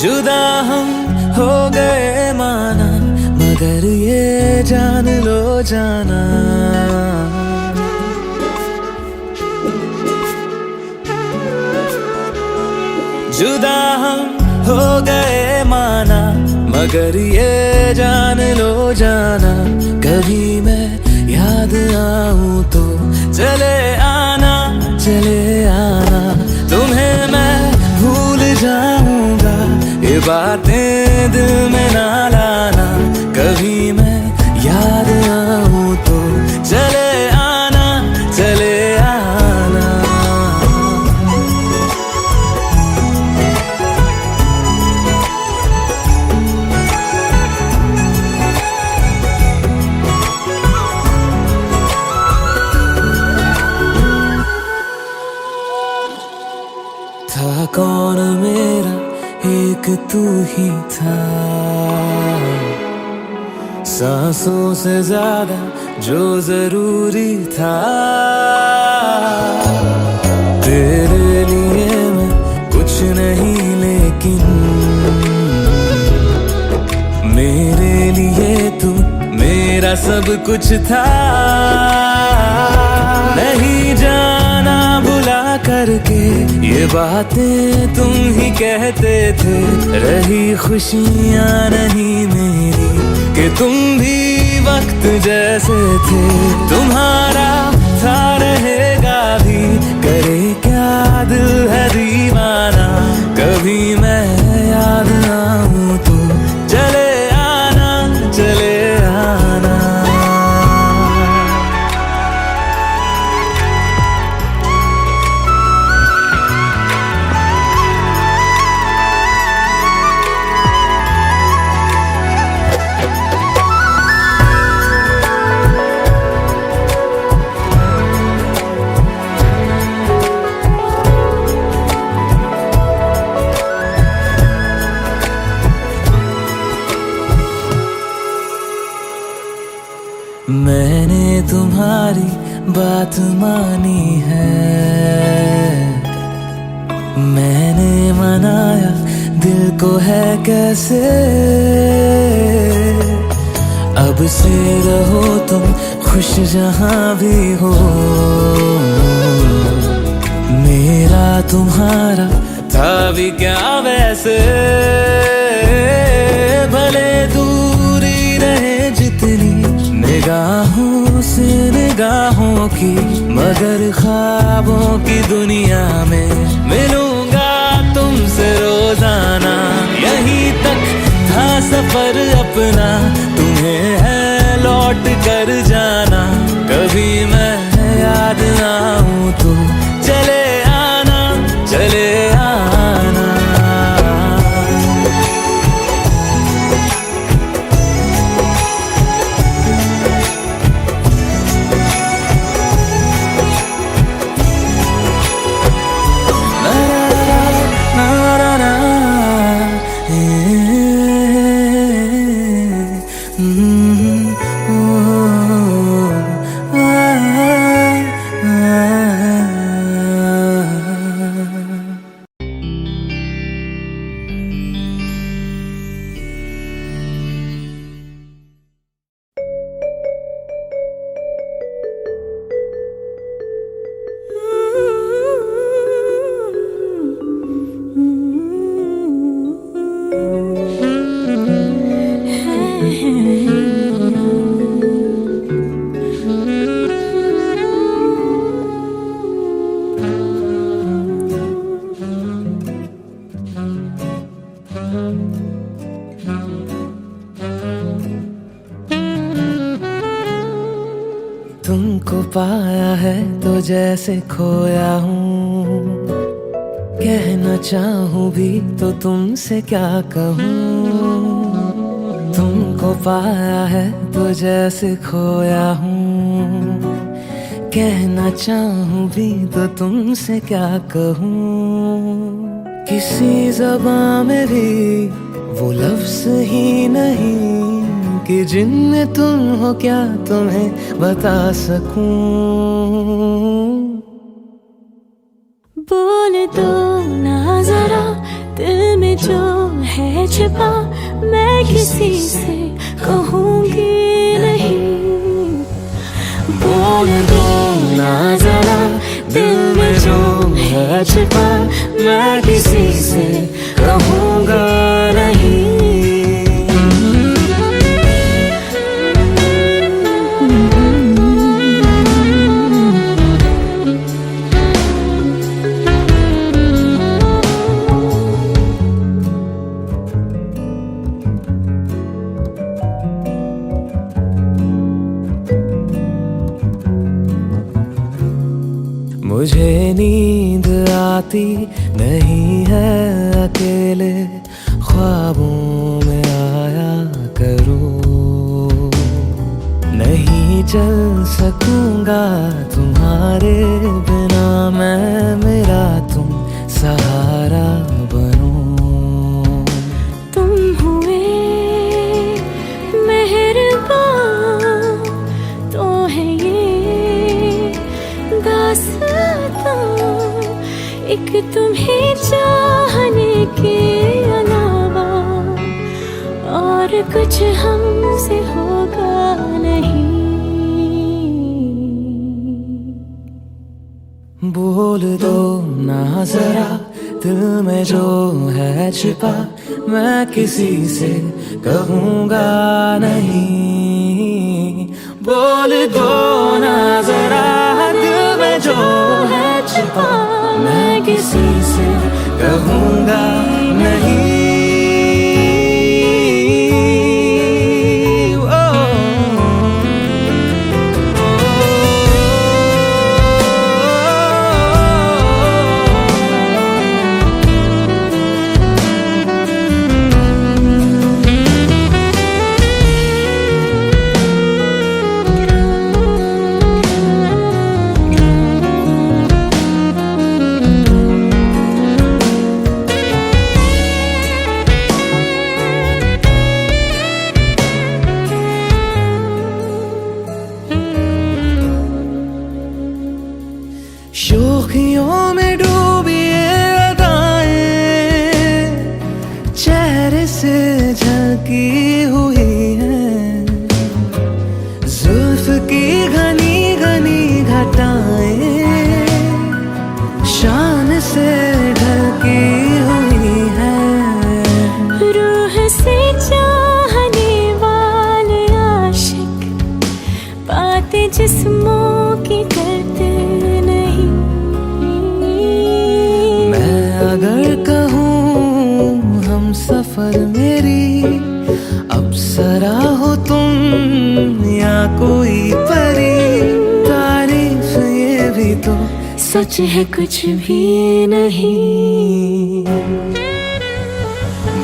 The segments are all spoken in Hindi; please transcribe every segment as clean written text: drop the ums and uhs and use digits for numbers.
जुदा हम हो गए माना, मगर ये जान लो जाना, जुदा हम हो गए माना, मगर ये जान लो जाना, कभी मैं याद आऊं तो चले आना, चले आना, तुम्हें मैं भूल जाऊंगा, ये बातें दिल में ना लाना, कभी मैं याद आऊं तो चले आना, चले आना। था कौन मेरा एक तू ही था, सांसों से ज्यादा जो जरूरी था, तेरे लिए मैं कुछ नहीं लेकिन मेरे लिए तू मेरा सब कुछ था, नहीं जाना बुला करके ये बातें तुम ही कहते थे, रही खुशियाँ नहीं मेरी कि तुम भी वक्त जैसे थे, तुम्हारा था रहेगा भी, करे क्या दिल है दीवाना, कभी मैं याद आऊं तो चले आना, चले आना। मैंने तुम्हारी बात मानी है, मैंने मनाया दिल को है कैसे, अब से रहो तुम खुश जहां भी हो, मेरा तुम्हारा था भी क्या वैसे, भले दूरी रहे जितनी निगाहों से निगाहों की, मगर ख्वाबों की दुनिया में मिलूंगा तुमसे रोजाना, यहीं तक था सफर अपना, तुम्हें है लौट कर जाना, कभी मैं याद आऊं तो चले आना, चले आना। तुमको पाया है तो जैसे खोया हूँ, कहना चाहूँ भी तो तुमसे क्या कहूँ, तुमको पाया है तो जैसे खोया हूँ, कहना चाहूँ भी तो तुमसे क्या कहूँ, किसी ज़बां में भी वो लफ्ज़ ही नहीं कि जिनमें तुम हो क्या तुम्हें बता सकूं। बोल दो ना जरा दिल में जो है छिपा, मैं किसी से कहूँगी नहीं। बोल दो ना जरा दिल में जो है छिपा, मैं किसी से कहूँगा नहीं। मुझे नींद आती नहीं है, अकेले ख्वाबों में आया करूं। नहीं चल सकूंगा तुम्हारे बिना मैं, मेरा तुम सहारा बनो। तुम हुए मेहरबान तो है ये दास्तां, एक तुम्हें चाहने के अलावा और कुछ हमसे होगा नहीं। बोल दो ना जरा दिल में जो है छिपा, मैं किसी से कहूँगा नहीं। बोल दो ना जरा दिल में जो है छिपा, मैं किसी से कहूँगा नहीं। शोखियों में डूबी ये अदाएं चेहरे से झलकी हुई है, जुल्फ की घनी घनी घटाएं शान से ढलकी हुई है। रूह से चाहने वाले आशिक बातें जिस्मों की करते नहीं। मैं अगर कहूँ हम सफर मेरी अप्सरा हो तुम या कोई परी, तारीफ ये भी तो सच है कुछ भी नहीं।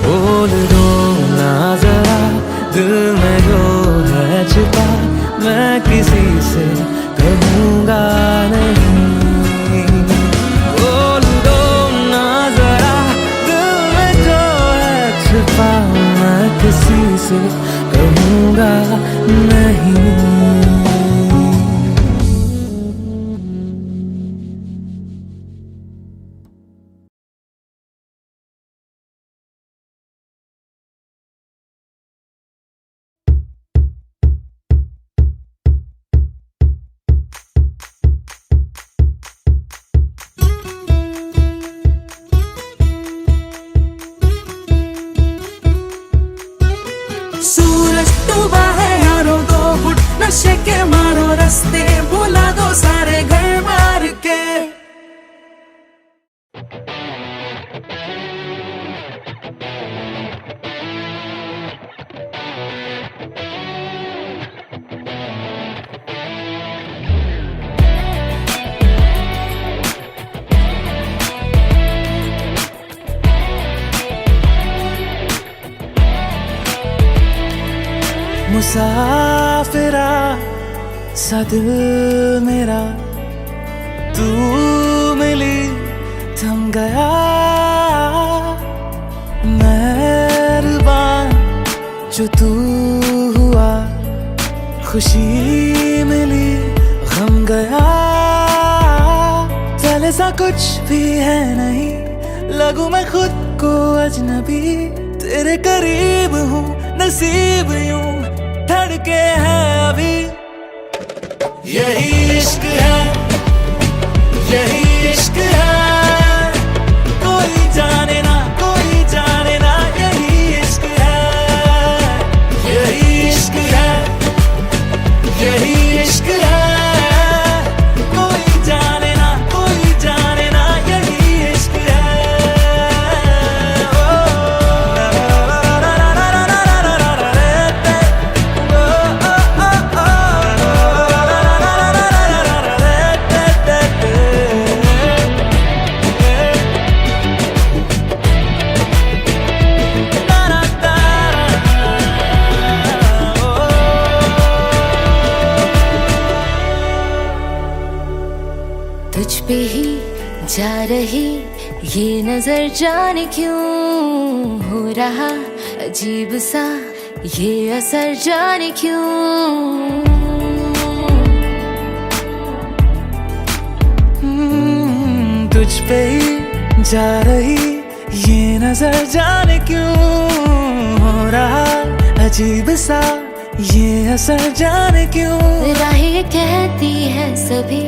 बोल दो ना जरा दिल में जो है छिपा, मैं किसी से कहूँगा नहीं। बोल दो ना जरा दिल में जो है छिपा, मैं किसी से कहूँगा नहीं। सूरज डूबा है यारो, 2 फुट नशे के मारो रास्ते, बुला दो सारे घर मार के। मुसाफिरा सा दिल मेरा, तू मिली थम गया। मेहरबान जो तू हुआ, खुशी मिली गम गया। चले सा कुछ भी है नहीं, लगूं मैं खुद को अजनबी, तेरे करीब हूँ नसीब यूं धड़के है अभी। यही इश्क है, यही इश्क है, कोई जाने ना यही इश्क है, यही इश्क है, यही इश्क है, कोई जाने ना यही इश्क है। तुझ पे ही जा रही ये नजर जाने क्यों हो रहा अजीब सा ये असर जाने क्यों। तुझ पे ही जा रही ये नजर जाने क्यों हो रहा अजीब सा ये असर जाने क्यों। राहें कहती है सभी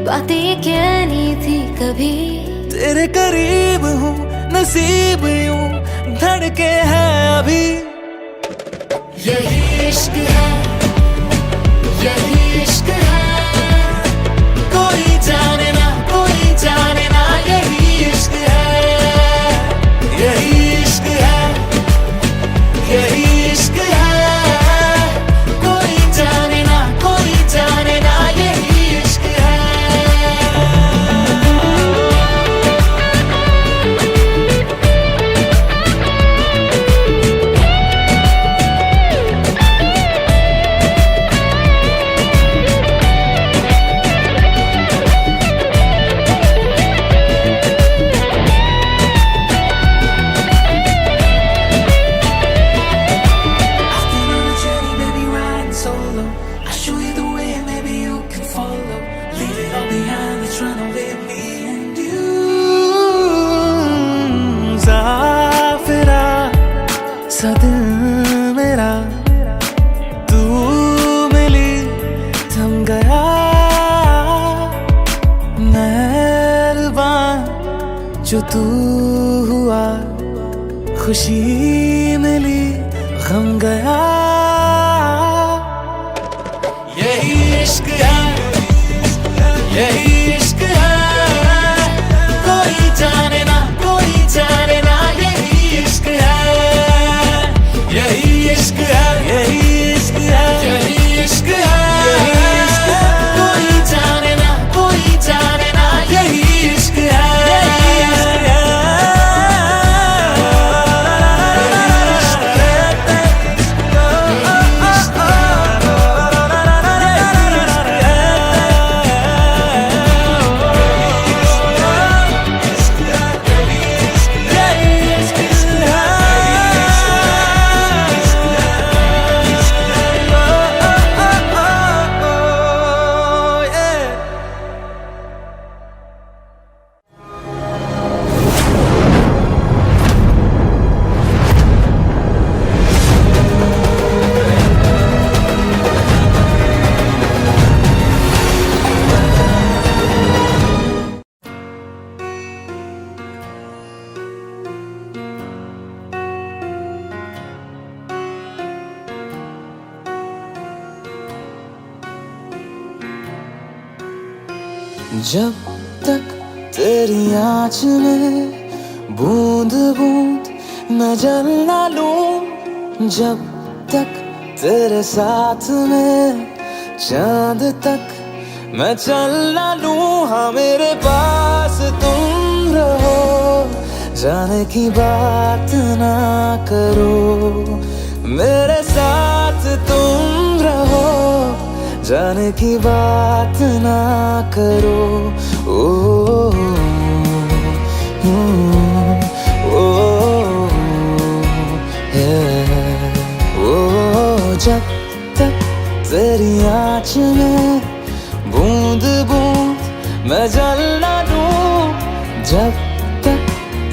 बातें कहनी थी कभी। तेरे करीब हूँ नसीब यूं धड़के है अभी। यही इश्क है, यही इश्क है, कोई जाने ना यही इश्क है, यही इश्क है, यही इश्क है, कोई जाने ना यही इश्क है। सा दिल मेरा तू मिली थम गया, मेहरबान जो तू हुआ, खुशी मिली गम गया। यही इश्क है, यही इश्क है, कोई जाने ना यही इश्क है, यही इश्क है, यही इश्क है, यही इश्क है, कोई जाने ना यही इश्क है। जब तक तेरी आँच में बूंद बूंद मैं जल ना लूं, जब तक तेरे साथ में चांद तक मैं चल ना लूं। हाँ मेरे पास तुम रहो, जाने की बात ना करो, मेरे साथ तुम रहो, जाने की बात ना करो। ओ, जब तक तेरी आँच में बूंद बूंद मैं जल ना लूं, जब तक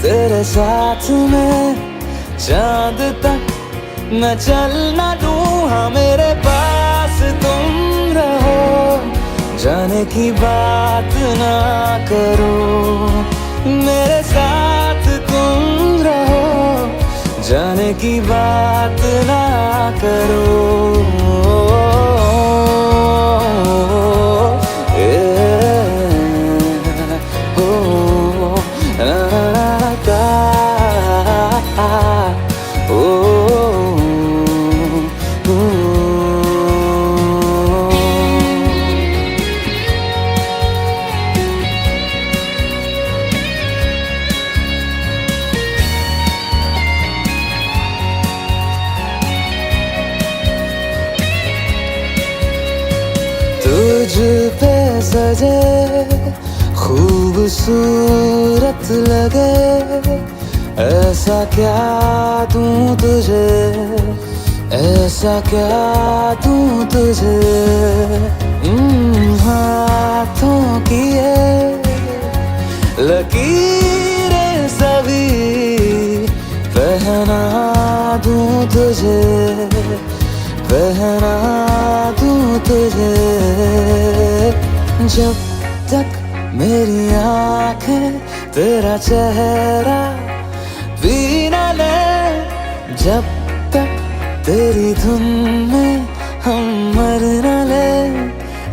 तेरे साथ में चांद तक मैं चल ना दूं, हाँ मेरे पास तुम रहो, जाने की बात ना करो, मेरे साथ तुम रहो, जाने की बात ना करो। तुझ पे सजे खूबसूरत लगे, ऐसा क्या दूं तुझे, ऐसा क्या दूं तुझे, हाथों की ये लकीरें सभी पहना दूं तुझे, पहना दूं तुझे। जब तक मेरी आंखें तेरा चेहरा भी न ले, जब तक तेरी धुन में हम मर न ले,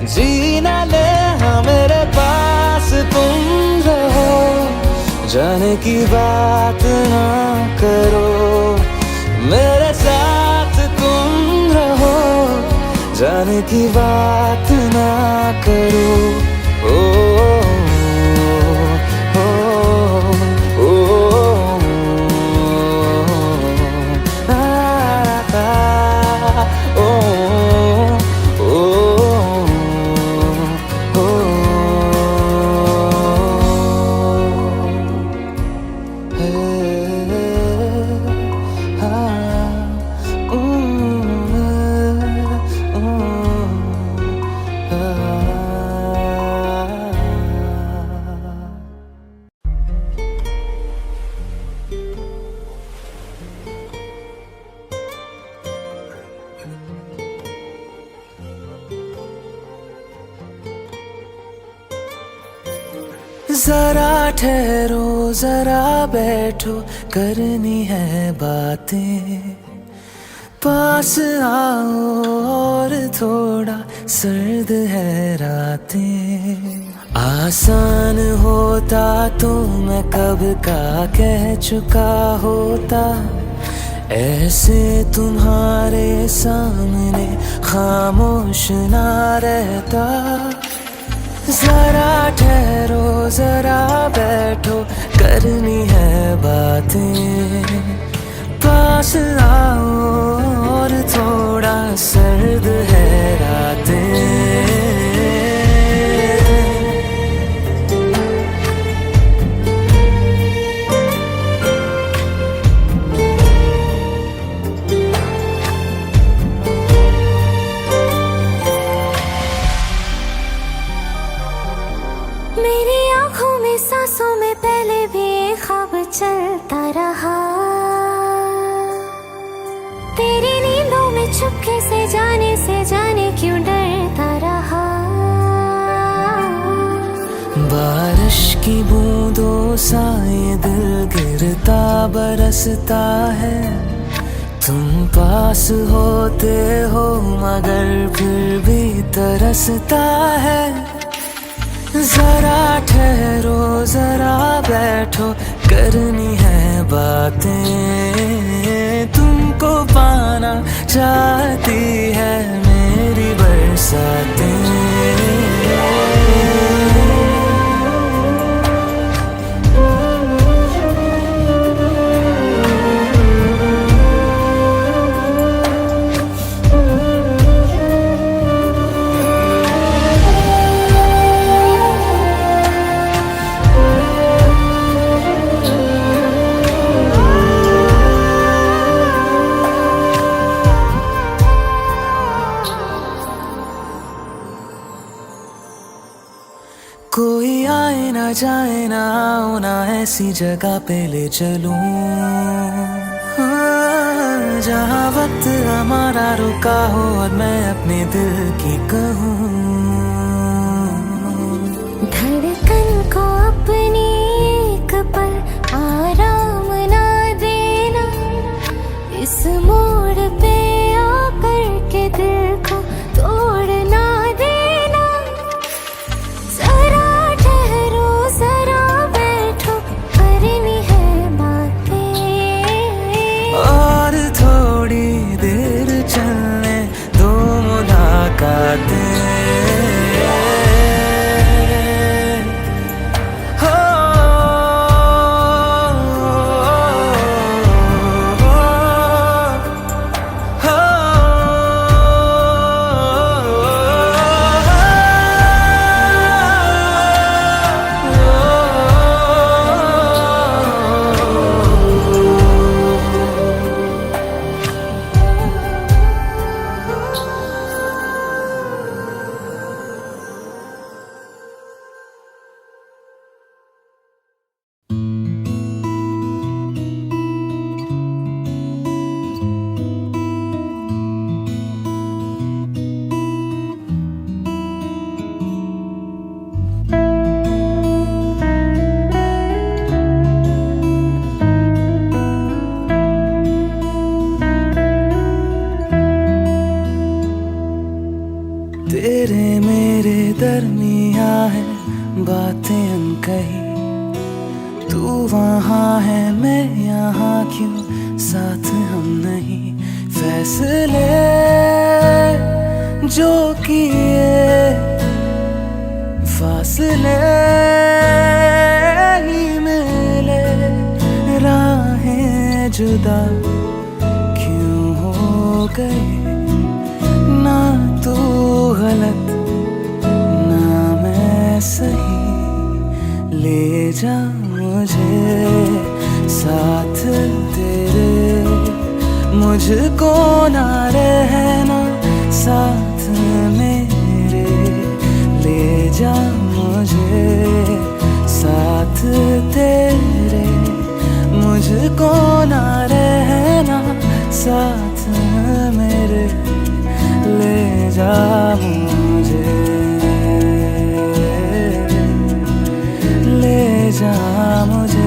जी न ले, हाँ मेरे पास तुम रहो, जाने की बात ना करो, मेरे साथ तुम रहो, जाने की बात ना करो। ओ, ओ, ओ, ओ, जरा ठहरो जरा बैठो, करनी है बातें, पास आओ और थोड़ा सर्द है रातें, आसान होता तो मैं कब का कह चुका होता, ऐसे तुम्हारे सामने खामोश ना रहता। जरा ठहरो जरा बैठो, करनी है बातें, पास आओ और थोड़ा सर्द है रातें। मेरी आँखों में सांसों में पहले भी एक ख्वाब चलता रहा, तेरी नींदों में चुपके से जाने क्यों डरता रहा। बारिश की बूंदों सा ये दिल गिरता बरसता है, तुम पास होते हो मगर फिर भी तरसता है। जरा ठहरो जरा बैठो, करनी है बातें, तुमको पाना चाहती है मेरी बरसातें। कोई आए ना जाए ना आओ ना ऐसी जगह पे ले चलूं, हाँ। वक्त हमारा रुका हो और मैं अपने दिल की कहूँ। धड़कन को अपनी एक पल आराम ना देना, इस मोड़ पे आकर के दिल को तोड़ ना देना। जरा ठहरो जरा बैठो करनी है बातें, और थोड़ी देर चलने दो मुलाकातें। तेरे मेरे दरमिया है बातें अनकही, तू वहाँ है मैं यहाँ क्यों साथ हम नहीं। फैसले जो किए फासले ही मिले, राहें जुदा क्यों हो गए। ना तू गलत ना मैं सही, ले जा मुझे साथ तेरे, मुझको ना रहना साथ मेरे। ले जा मुझे साथ तेरे, मुझको ना रहना साथ मेरे। ले जा मुझे, ले जा मुझे।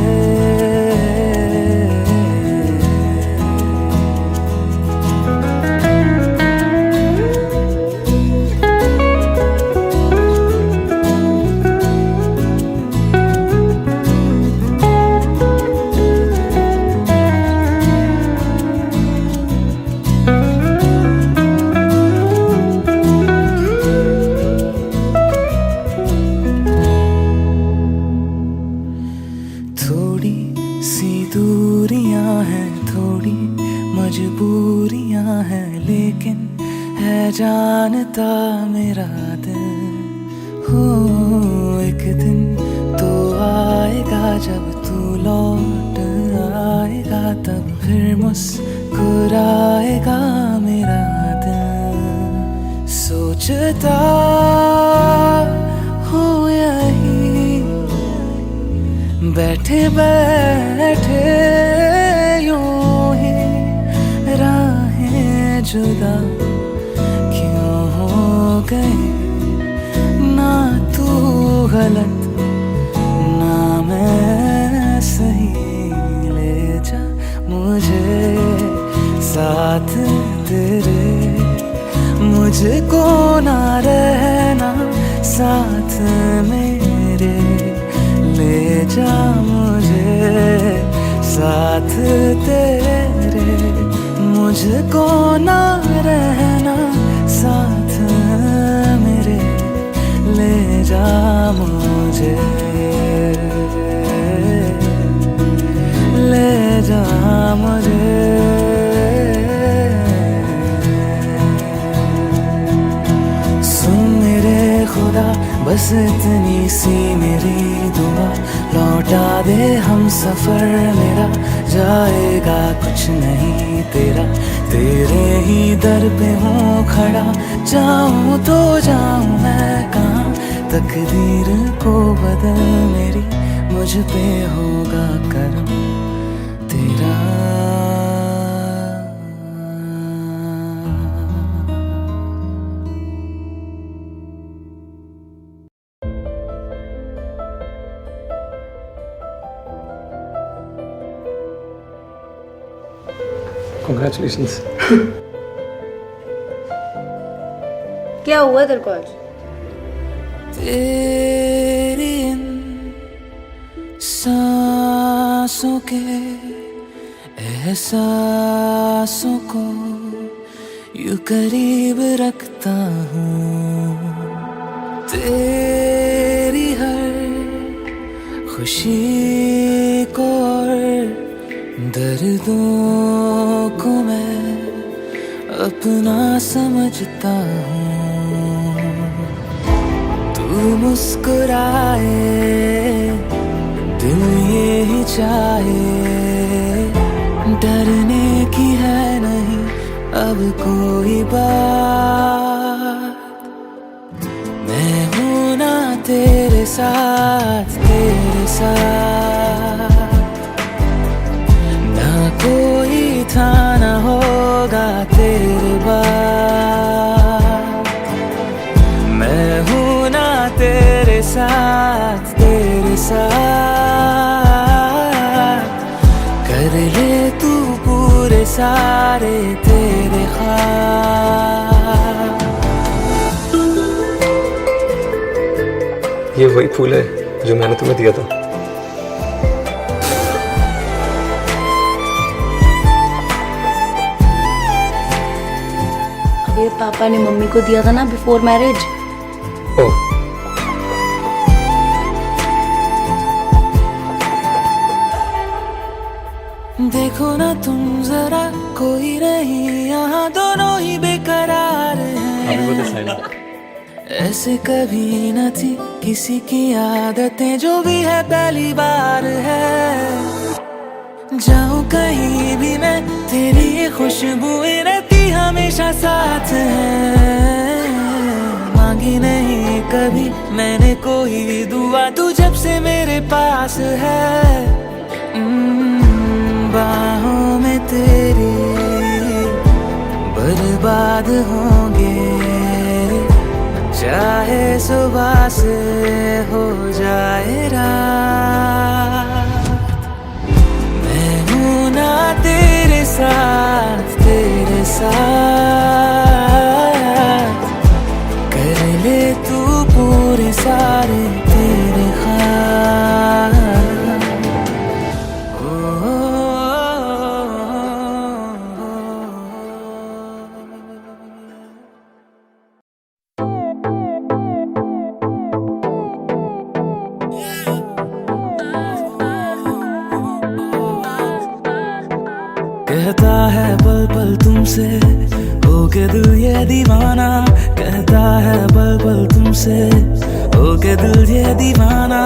थोड़ी सी दूरियां हैं, थोड़ी मजबूरियां हैं, लेकिन है जानता मेरा दिल। हो एक दिन तो आएगा जब तू लौट आएगा, तब फिर मुस्कुराएगा मेरा दिल। सोचता हो यही बैठे बैठे यूं ही, राहें जुदा क्यों हो गए। ना तू गलत ना मैं सही, ले जा मुझे साथ तेरे, मुझको ना रहना साथ मेरे। ले जा मुझे साथ तेरे, मुझको ना रहना साथ मेरे। ले जा मुझे, ले जा मुझे। सुन मेरे खुदा बस इतनी सी मेरी दुआ, लौटा दे हम सफर मेरा, जाएगा कुछ नहीं तेरा। तेरे ही दर पे हूँ खड़ा, जाऊँ तो जाऊँ मैं कहाँ। तकदीर को बदल मेरी, मुझ पे होगा करम तेरा। Congratulations. क्या हुआ तेरे को आज? तेरी इन सांसों के एहसासों को यूं करीब रखता हूँ, तेरी हर खुशी को और दर्दों को मैं अपना समझता हूँ। तू मुस्कुराए दिल ये ही चाहे, डरने की है नहीं अब कोई बात। मैं हूँ ना तेरे साथ, तेरे साथ ना कोई था ना होगा तेरे बाद। मैं हूँ ना तेरे साथ, तेरे साथ कर ले तू पूरे सारे तेरे ख्वाब। ये वही फूल है जो मैंने तुम्हें दिया था। ये पापा ने मम्मी को दिया था ना बिफोर मैरिज। ओह, देखो ना तुम जरा, कोई नहीं यहाँ, दोनों ही बेकरार हैं। ऐसे कभी न थी किसी की आदतें, जो भी है पहली बार है। जाऊं कहीं भी मैं, तेरी ये खुशबुएं रहती हमेशा साथ है। मांगी नहीं कभी मैंने कोई दुआ, तू जब से मेरे पास है। बाहों में तेरी बर्बाद होंगे, चाहे सुबह से हो जाए रात। मैं हूँ ना तेरे साथ, तेरे साथ कर ले तू पूरे सारे तेरे ख्वाब। कहता है पल पल तुमसे हो के दिल ये दीवाना, कहता है पल पल तुमसे हो के दिल ये दीवाना।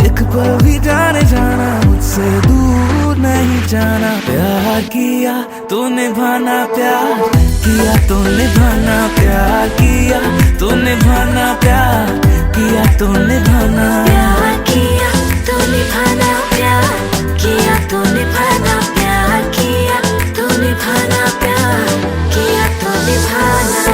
एक पल भी जाने जाना, मुझसे दूर नहीं जाना। प्यार किया तो निभाना, प्यार किया तो निभाना, प्यार किया तो निभाना, प्यार किया तो निभाना, प्यार किया तो निभाना, प्यार किया तो निभाना, प्यार किया तो निभाना, प्यार किया तो निभाना।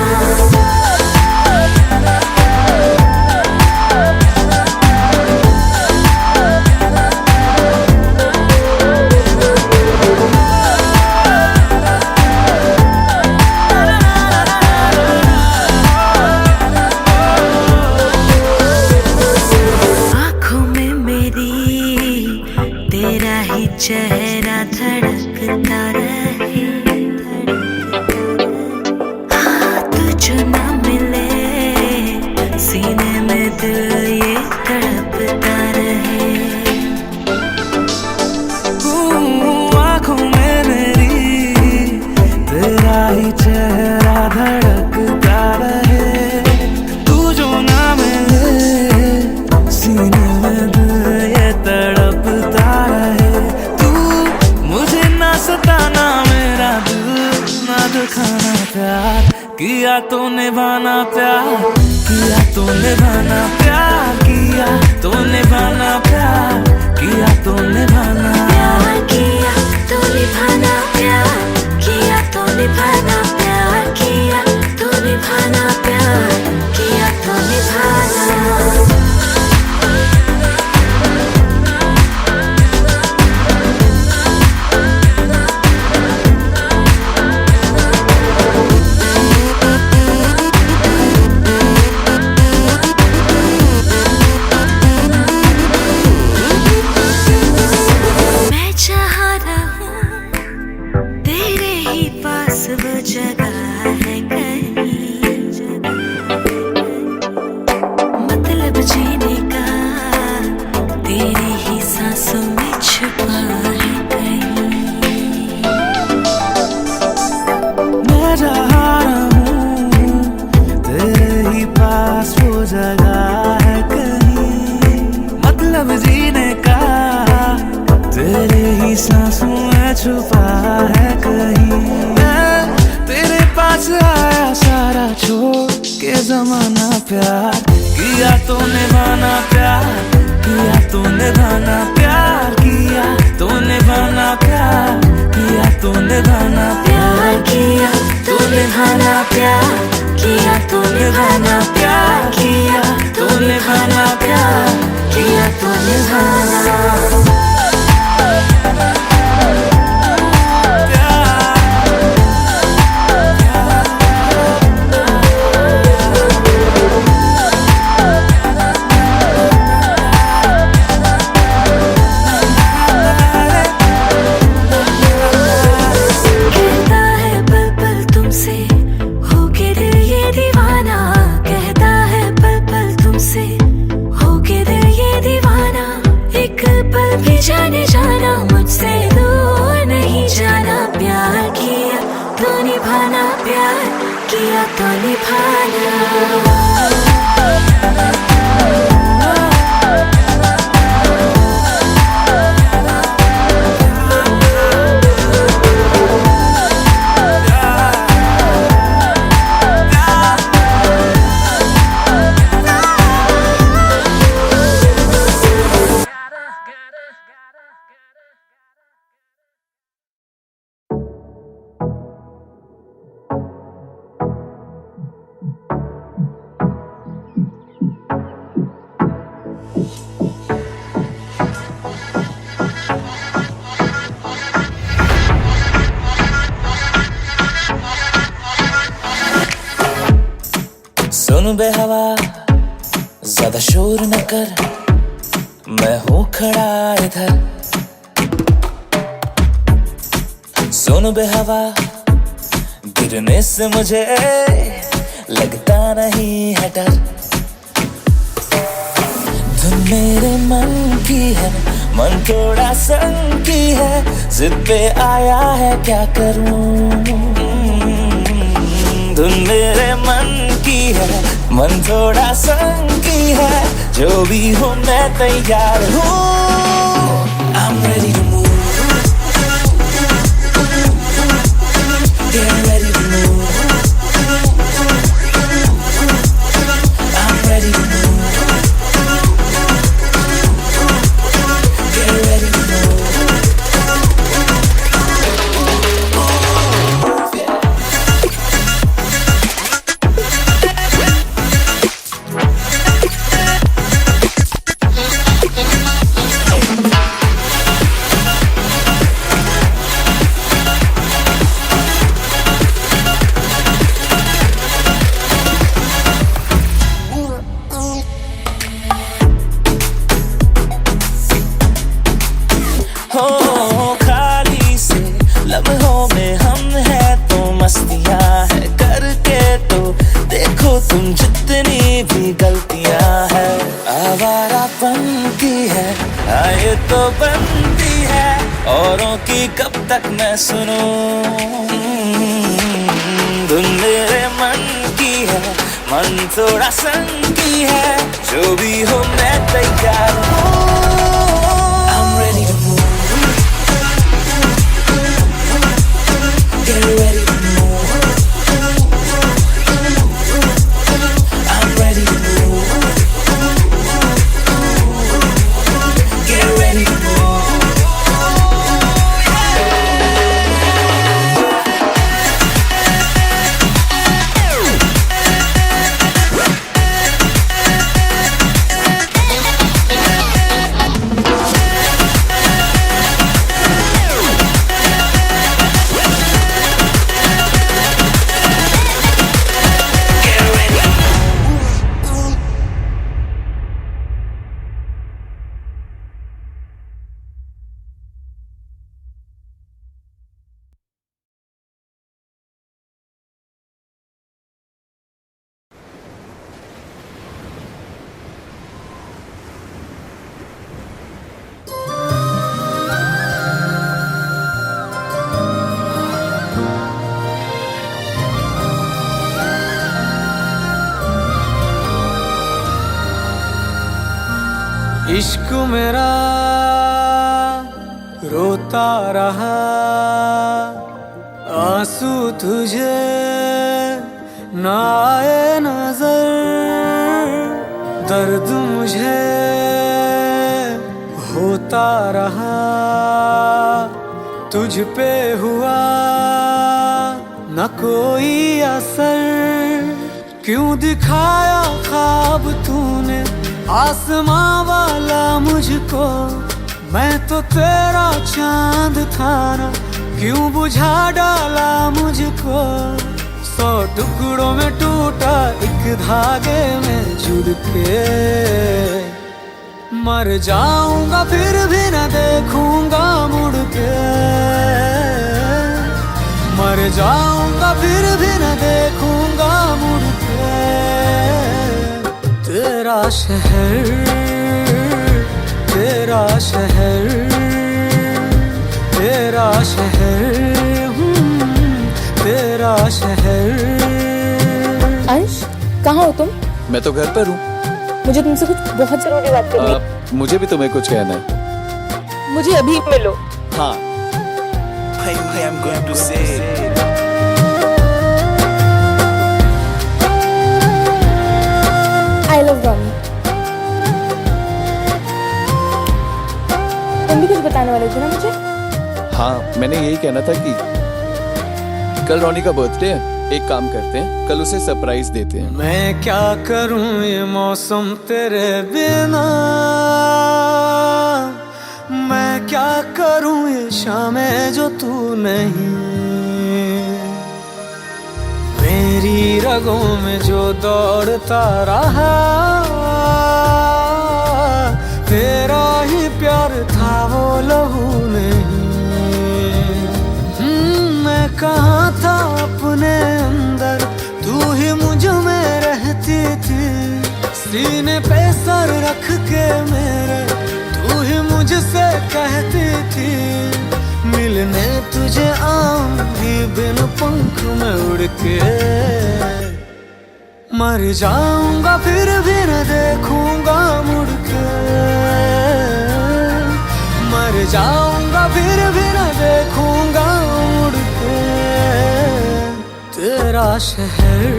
चेहरा धड़कता रहे, हाथ जो ना मिले सीने में दिल ये तड़पता रहे। आँखों में मेरी तेरा ही चेहरा धड़कता रहे। तू जो ना मिले सीने में दिल ये तड़पता रहे। सताना मेरा दिल ना दुखाना, प्यार किया तो निभाना, प्यार किया तो निभाना, प्यार किया तो निभाना, प्यार किया तो निभाना, प्यार किया तो निभाना, प्यार किया तो निभाना, प्यार किया तो निभाना, प्यार किया तो निभाना। पास वो जगह है कहीं, मतलब जीने का तेरी ही सांसों में छुपा है कहीं। मैं जहाँ रहूं तेरे ही पास वो जगह है कहीं, मतलब जीने का तेरे ही सांसों में छुपा है कहीं। मैं तेरे पास आया सारा छोड़ के जमाना, प्यार किया तो निभाना, प्यार किया तो निभाना, प्यार किया तो निभाना, प्यार किया तो निभाना, प्यार किया तो निभाना, प्यार किया तो निभाना, प्यार किया तो निभाना, प्यार किया तो निभाना। जाने जाना मुझसे दूर नहीं जाना, प्यार किया तो निभाना, प्यार किया तो निभाना। सुन बे हवा ज्यादा शोर न कर, मैं हूँ खड़ा इधर। सुन बे हवा गिरने से मुझे लगता नहीं है डर। धुन मेरे मन की है, मन थोड़ा संग की है, जिद पे आया है क्या करूं। धुन मेरे मन की है, मन थोड़ा संग की है, जो भी हो मैं तैयार हूँ। I'm ready to move, get ready to move, I'm ready to move, get ready to move. खाली से लम्हों में हम हैं तो मस्तियां है, करके तो देखो तुम जितनी भी गलतियां है। आवारापन की है आए तो बनती है, औरों की कब तक मैं सुनूं। धुन मेरे मन की है, मन थोड़ा संग की है, जो भी हो मैं तैयार हूँ। I'm ready to move, get ready to move, I'm ready to move, get ready to move. इश्क मेरा रोता रहा, आंसू तुझे ना आए नजर, दर्द मुझे होता रहा, तुझ पे हुआ न कोई असर। क्यों दिखाया ख्वाब तूने आसमां वाला मुझको, मैं तो तेरा चांद था ना, क्यों बुझा डाला मुझको। 100 टुकड़ों में टूटा एक धागे में जुड़ के, मर जाऊंगा फिर भी न देखूंगा मुड़ के, मर जाऊंगा फिर भी न देखूंगा मुड़ के। तेरा शहर, तेरा शहर, तेरा शहर, तेरा शहर। अंश, कहाँ हो तुम? मैं तो घर पर हूँ। मुझे तुमसे कुछ बहुत जरूरी बात करनी है। मुझे भी तुम्हें कुछ कहना है। मुझे अभी मिलो। हाँ। I'm going to say I love Ronnie। तुम भी कुछ बताने वाले थे ना मुझे? हाँ, मैंने यही कहना था कि कल रॉनी का बर्थडे है, एक काम करते हैं, कल उसे सरप्राइज देते हैं। मैं क्या करूं ये मौसम तेरे बिना, मैं क्या करूं ये शामें जो तू नहीं, मेरी रगों में जो दौड़ता रहा, तेरा ही प्यार था वो लहू नहीं। मैं कहाँ था अपने अंदर, तू ही मुझ में रहती थी, सीने पे सर रख के मेरे तू ही मुझसे कहती थी, मिलने तुझे आऊंगी बिन पंख में उड़ के, मर जाऊंगा फिर भी न देखूंगा मुड़ के, मर जाऊंगा फिर भी न देखूंगा मुड़ के। तेरा शहर,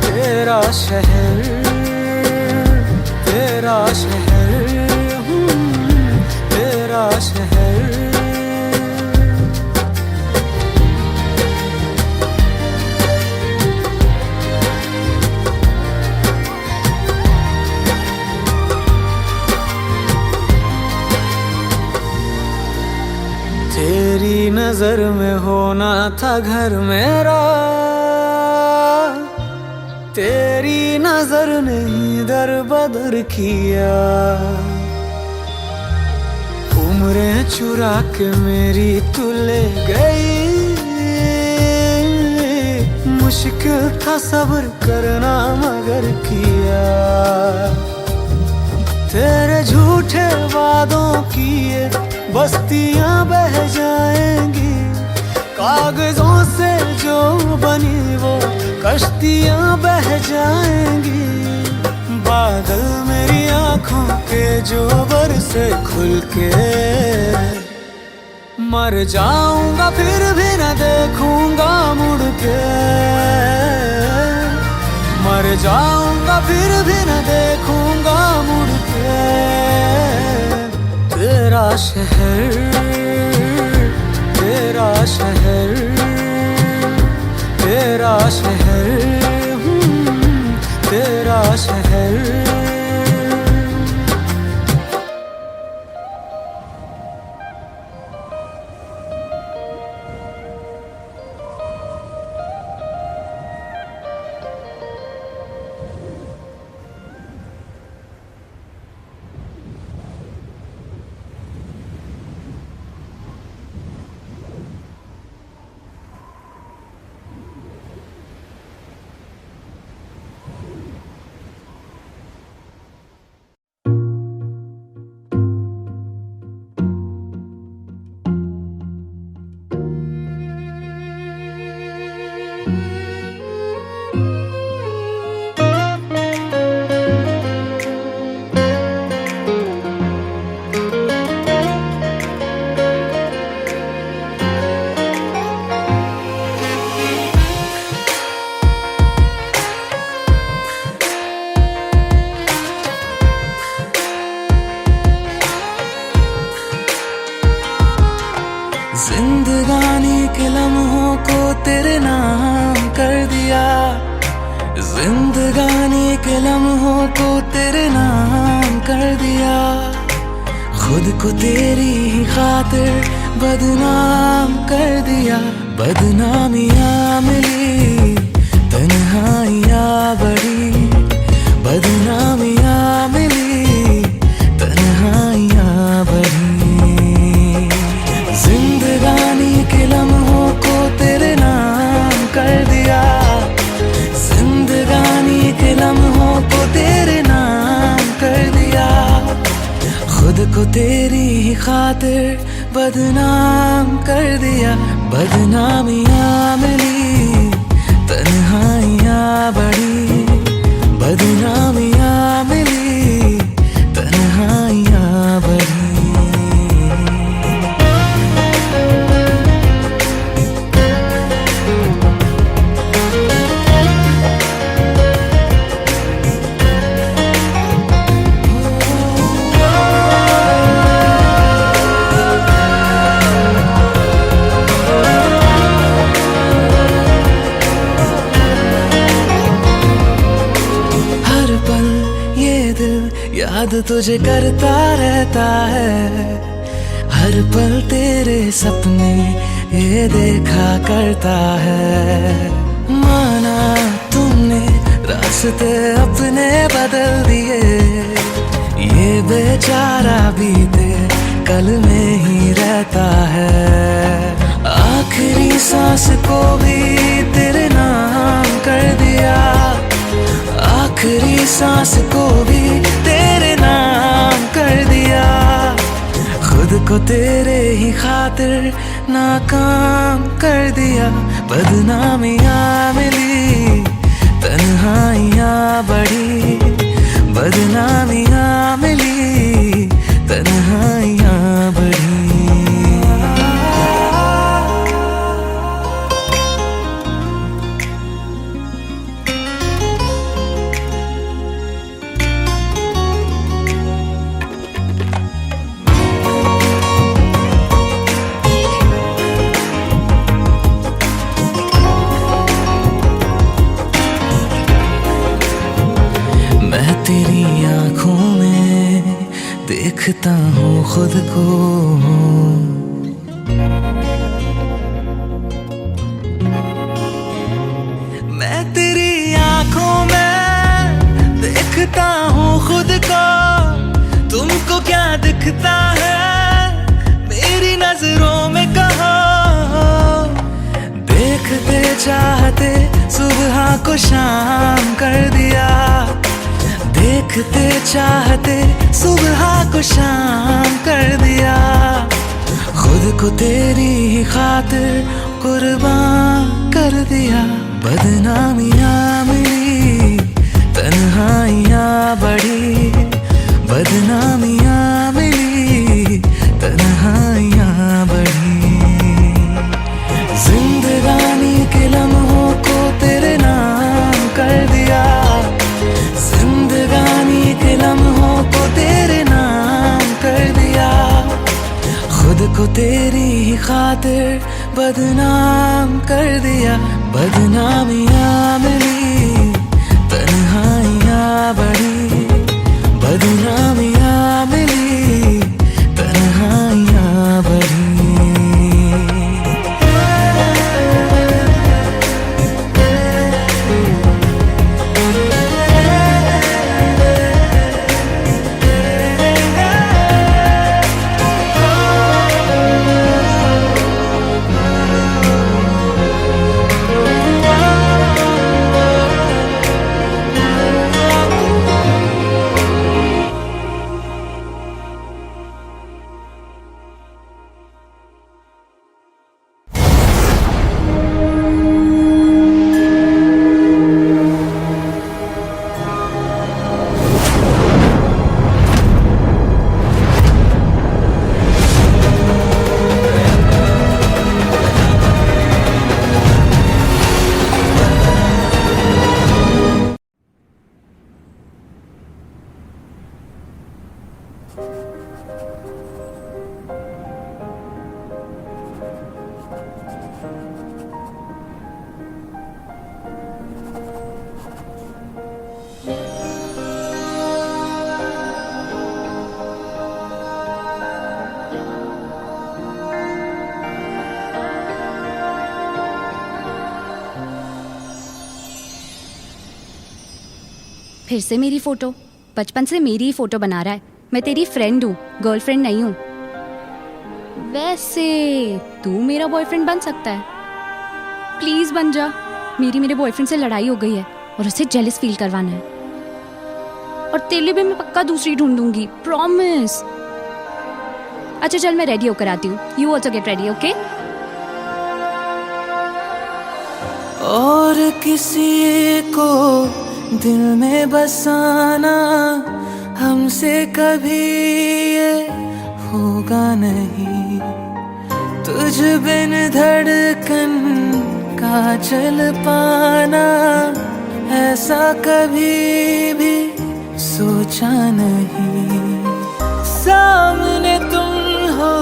तेरा शहर, तेरा शहर, तेरा शहर। तेरी नजर में होना था घर मेरा, तेरी नजर ने ही दर बदर किया, उम्रें चुरा के मेरी तू ले गई, मुश्किल था सब्र करना मगर किया, तेरे झूठे वादों की ये बस्तियां बह जाएंगी, कागजों से जो बनी वो कश्तियां बह जाएंगी, बादल मेरी आंखों के जो बरसे खुल के, मर जाऊंगा फिर भी न देखूंगा मुड़ के, मर जाऊंगा फिर भी न देखूंगा मुड़ के। तेरा शहर, तेरा शहर, तेरा शहर, तेरा शहर। जिंदगानी के लम्हों को तेरे नाम कर दिया, जिंदगानी के लम्हों को तेरे नाम कर दिया। खुद को तेरी ही खातिर बदनाम कर दिया। बदनामियाँ मिली, तन्हाइयाँ बढ़ी, बदनामियाँ मिली, तन्हाइयाँ बढ़ी। जिंदगानी के लम्हों को तेरे नाम कर दिया, जिंदगानी के लम्हों को तेरे नाम कर दिया। खुद को तेरी ही खातिर बदनाम कर दिया। बदनामियाँ मिली, तन्हाइयाँ बढ़ी, बदनामियाँ मिली, तन्हाइयाँ बढ़ी। याद तुझे करता रहता है, हर पल तेरे सपने ये देखा करता है। माना तुमने रास्ते अपने बदल दिए, ये बेचारा बीते कल में ही रहता है। आखिरी सांस को भी तेरे नाम कर दिया, आखिरी सांस को भी तेरे नाम कर दिया। खुद को तेरे ही खातिर नाकाम कर दिया। बदनामियाँ मिली, तन्हाइयाँ बढ़ी, बदनामियाँ मिली, तन्हाइयाँ बढ़ी। तेरी आंखों में देखता हूँ खुद को, मैं तेरी आंखों में देखता हूँ खुद को। तुमको क्या दिखता है मेरी नजरों में कहो, देखते चाहते सुबह को शाम कर दिया, देखते चाहते सुबह को शाम कर दिया। खुद को तेरी ही खातिर कुर्बान कर दिया। बदनामियाँ मिली, तन्हाइयाँ बढ़ी, बदनामियाँ मिली, तन्हाइयाँ बढ़ी। जिंदगानी के लम्हों को तेरे नाम कर दिया, जिंदगानी के लम्हों को तेरे नाम कर दिया। खुद को तेरी ही खातिर बदनाम कर दिया। बदनामियाँ मिली, तन्हाइयाँ बढ़ी, बदनामियाँ मिली, तन्हाइयाँ बढ़ी। फिर से मेरी फोटो, बचपन से मेरी ही फोटो बना रहा है। मैं तेरी फ्रेंड हूँ, गर्लफ्रेंड नहीं हूँ। वैसे तू मेरा बॉयफ्रेंड बन सकता है, प्लीज बन जा। मेरे बॉयफ्रेंड से लड़ाई हो गई है और उसे जेलस फील करवाना है। और तेरे लिए भी मैं पक्का दूसरी ढूंढूंगी, प्रॉमिस। अच्छा चल, मैं रेडी होकर आती हूँ। You also get ready, okay? और किसी को दिल में बसाना हमसे कभी ये होगा नहीं। तुझ बिन धड़कन का चल पाना ऐसा कभी भी सोचा नहीं। सामने तुम हो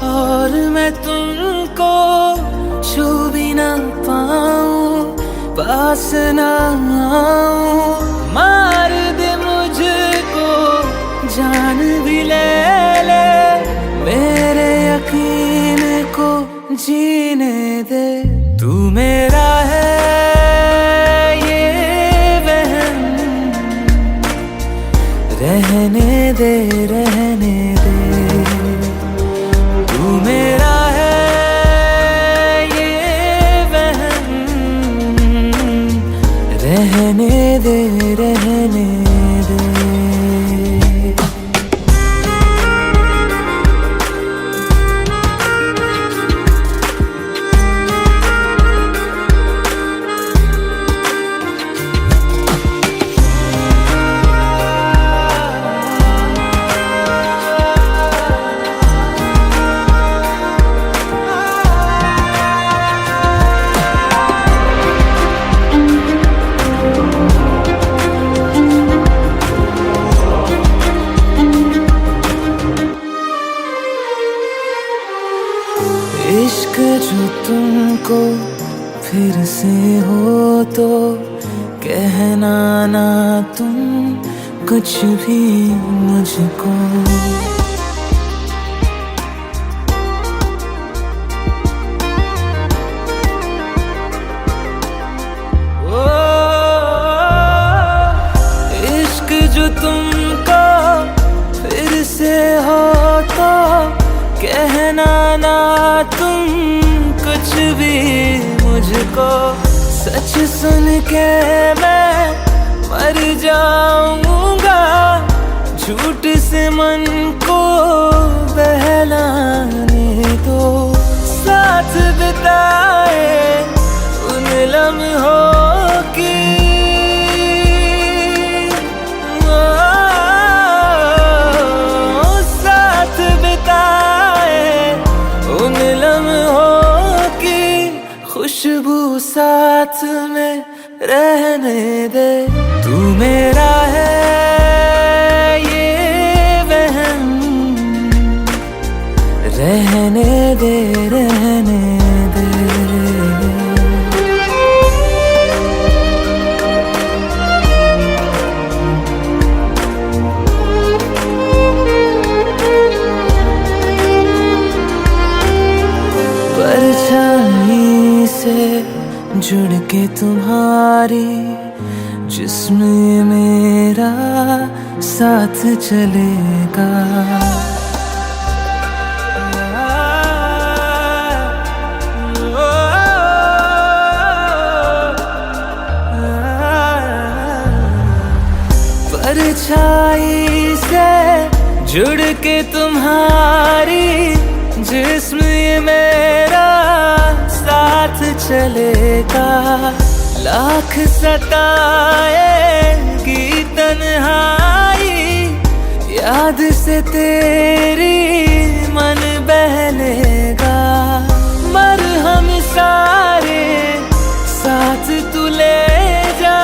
और मैं तुमको छू भी ना पाऊं, पास ना आऊं। मार दे मुझको, जान भी ले ले, मेरे यकीन को जीने दे। तू मेरा है ये वहम, रहने दे रहने दे। तू मेरा है ये वहम, रहने दे रहने दे। इश्क जो तुमको फिर से हो तो कहना ना तुम कुछ भी मुझको। ओ, इश्क जो तुमको फिर से हो तो कहना ना तुम कुछ भी मुझको। सच सुन के मैं मर जाऊंगा, झूठ से मन को बहलाने दो। साथ बिताए उन लम्हों की साथ बिताए उन लम्हों की खुशबू साथ में रहने दे। तू मेरा है ये वहम, रहने दे रहने दे। परछाई से जुड़ के तुम्हारी जिस्म मेरा साथ चलेगा। परछाई से जुड़ के तुम्हारी जिस्म ये मेरा साथ चलेगा। लाख सताएगी तन्हाई, याद से तेरी मन बहलेगा। मरहम सारे साथ तू ले जा।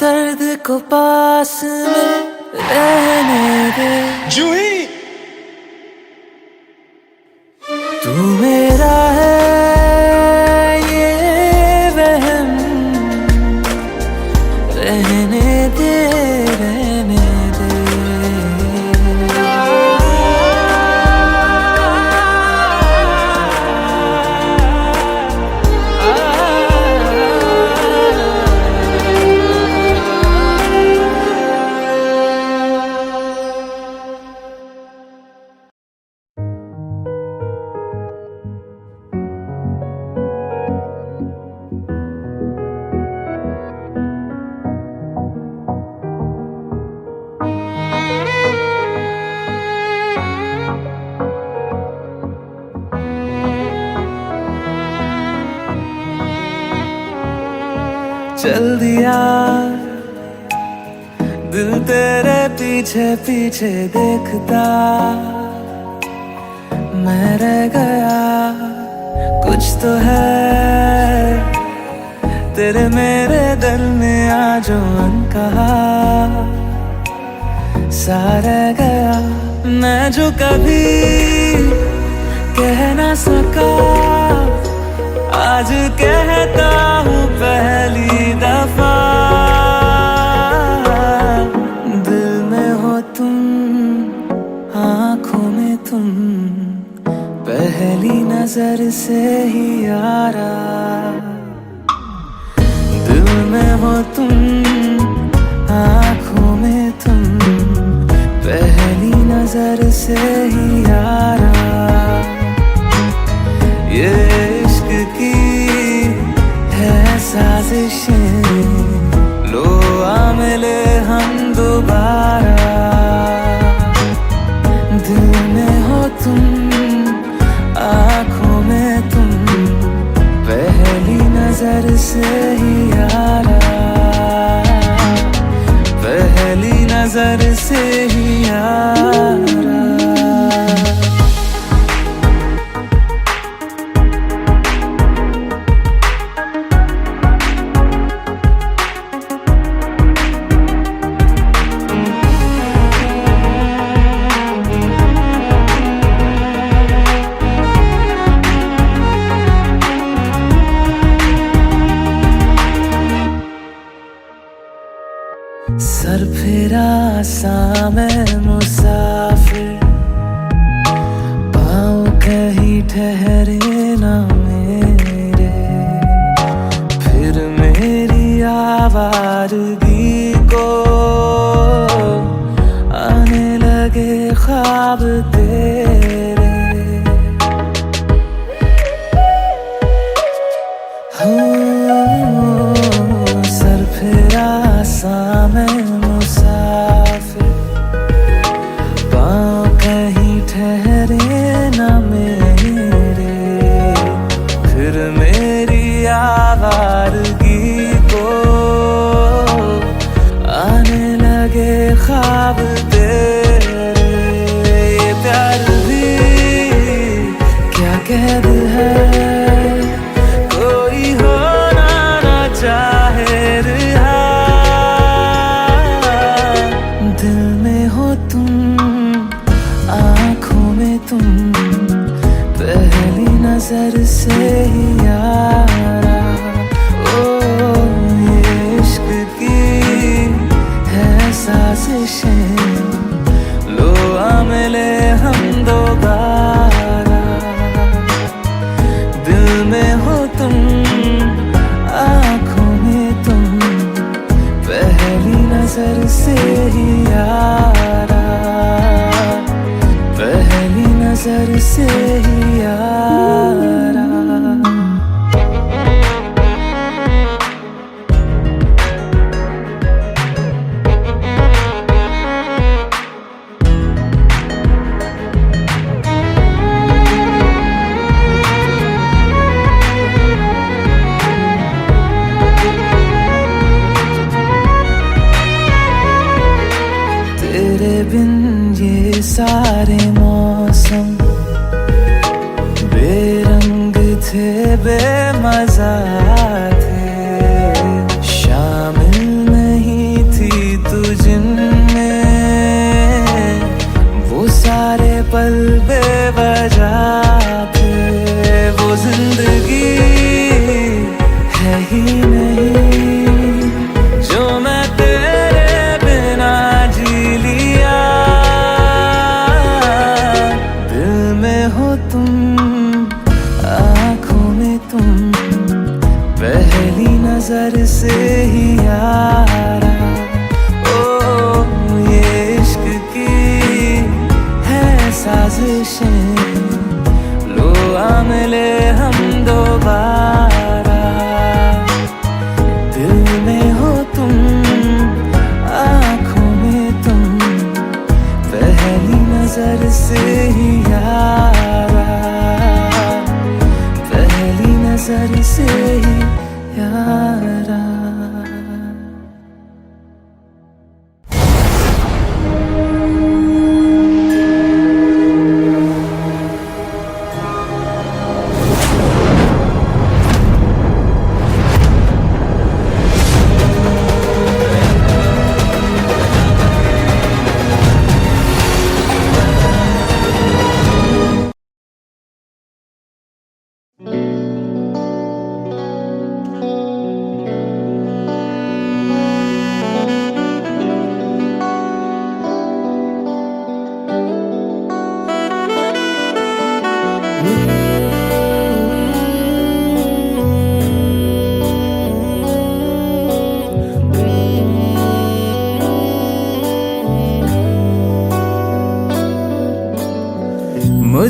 दर्द को पास में रहने दे। जूही तू मेरा है ये वहम, रहने दे रहने दे। चल दिया दिल तेरे पीछे पीछे देखता मैं रह गया कुछ तो है तेरे मेरे दिल में आज अनकहा सा रह गया मैं जो कभी कह ना सका आज कहता हूँ पहली दफा दिल में हो तुम आँखों में तुम पहली नजर से ही यारा दिल में हो तुम आँखों में तुम पहली नजर से ही यारा ये इश्क की है साजिशें लो आ मिले हम दोबारा दिल में हो तुम आँखों में तुम पहली नजर से ही यारा पहली नजर से ही यारा सर फिरा सा मैं मुसाफिर पाँव कहीं ठहरे ना मेरे फिर मेरी आवारगी को आने लगे ख्वाब तेरे सर फिरा सा मैं मुसाफिर पाँव कहीं ठहरे ना मेरे फिर मेरी आवारगी को आने लगे ख्वाब तेरे ये प्यार भी क्या कैद है कोई होना ना चाहे रिहा दिल में हो तुम आँखों में तुम पहली नजर से ही यारा ओ ये इश्क की है साजिशें लो आ मिले हम दोबारा दिल में हो तुम आँखों में तुम पहली नजर से ही यारा पहली नजर से ही यारा तेरे बिन ये सारे मौसम बेरंग थे बेमजा थे शामिल नहीं थी तू जिनमें वो सारे पल बेवजह थे वो जिंदगी है ही नहीं जो मैं तेरे बिना जी लिया दिल में हो तुम आँखों में तुम पहली नजर से ही यारा ओ ये इश्क की है साजिशें लो आ मिले हम दोबारा दिल में हो तुम आँखों में तुम पहली नजर से ही यारा पहली नजर से ही यारा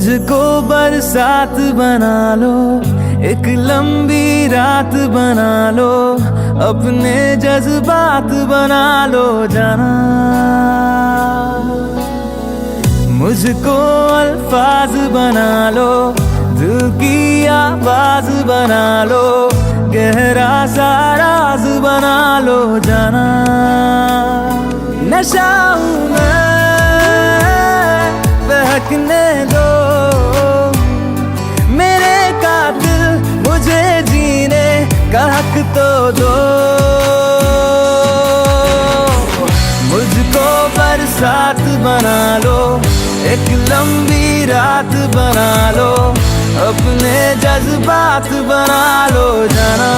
मुझको बरसात बना लो, एक लंबी रात बना लो, अपने जज्बात बना लो जाना। मुझको अल्फाज बना लो, दिल की आवाज बना लो, गहरा सा राज बना लो जाना। नशा हूं मैं, बहकने दो मेरे कातिल, मुझे जीने का हक तो दो। मुझको बरसात बना लो, एक लंबी रात बना लो, अपने जज्बात बना लो जाना।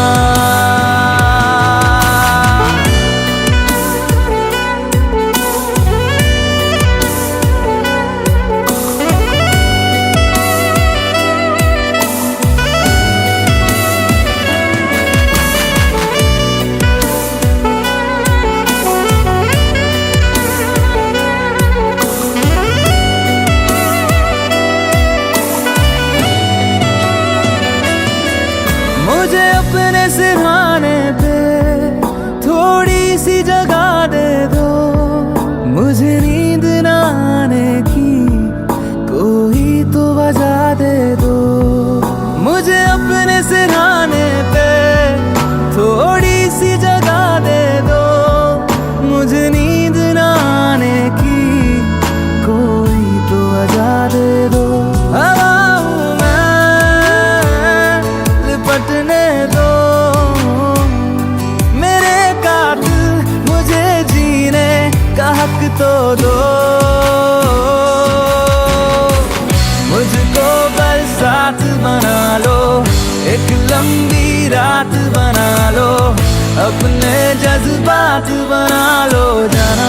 मुझे अपने सिरहाने पे थोड़ी सी जगह दे दो, मुझे नींद न आने की कोई तो वजह दे दो। मुझे अपने सिरहाने पे थोड़ी सी जगह दे दो, मुझे नींद न आने की कोई तो वजह दे दो। हवा हूं मैं, लिपटने दो मेरे कातिल, मुझे जीने का हक तो दो। मुझको बरसात बना लो, एक लंबी रात बना लो, अपने जज्बात बना लो जाना।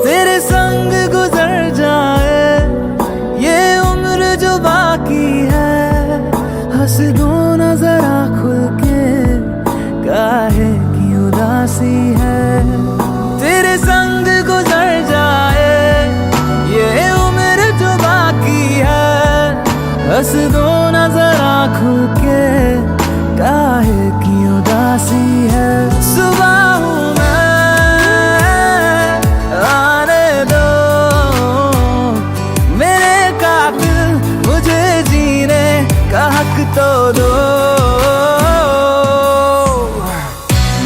तेरे संग गुजर जाए ये उम्र जो बाकी है, हंस दो न जरा खुल के, काहे की उदासी है। तेरे संग गुजर जाए ये उम्र जो बाकी है, हंस दो न जरा खुल के, काहे की उदासी है। सुबह हूं हक तो दो।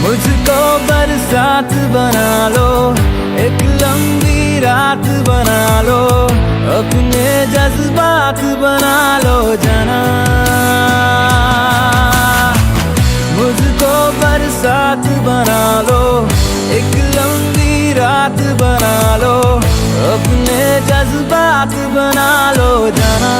मुझको बरसात बना लो, एक लंबी रात बना लो, अपने जज्बात बना लो जाना। मुझको बरसात बना लो, एक लंबी रात बना लो, अपने जज्बात बना लो जाना।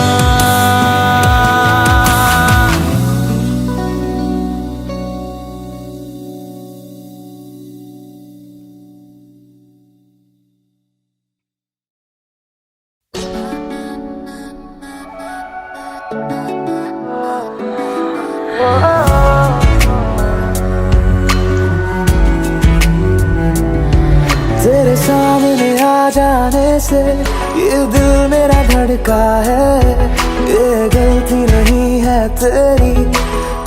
तेरे सामने आ जाने से ये दिल मेरा धड़का है, ये गलती नहीं है तेरी,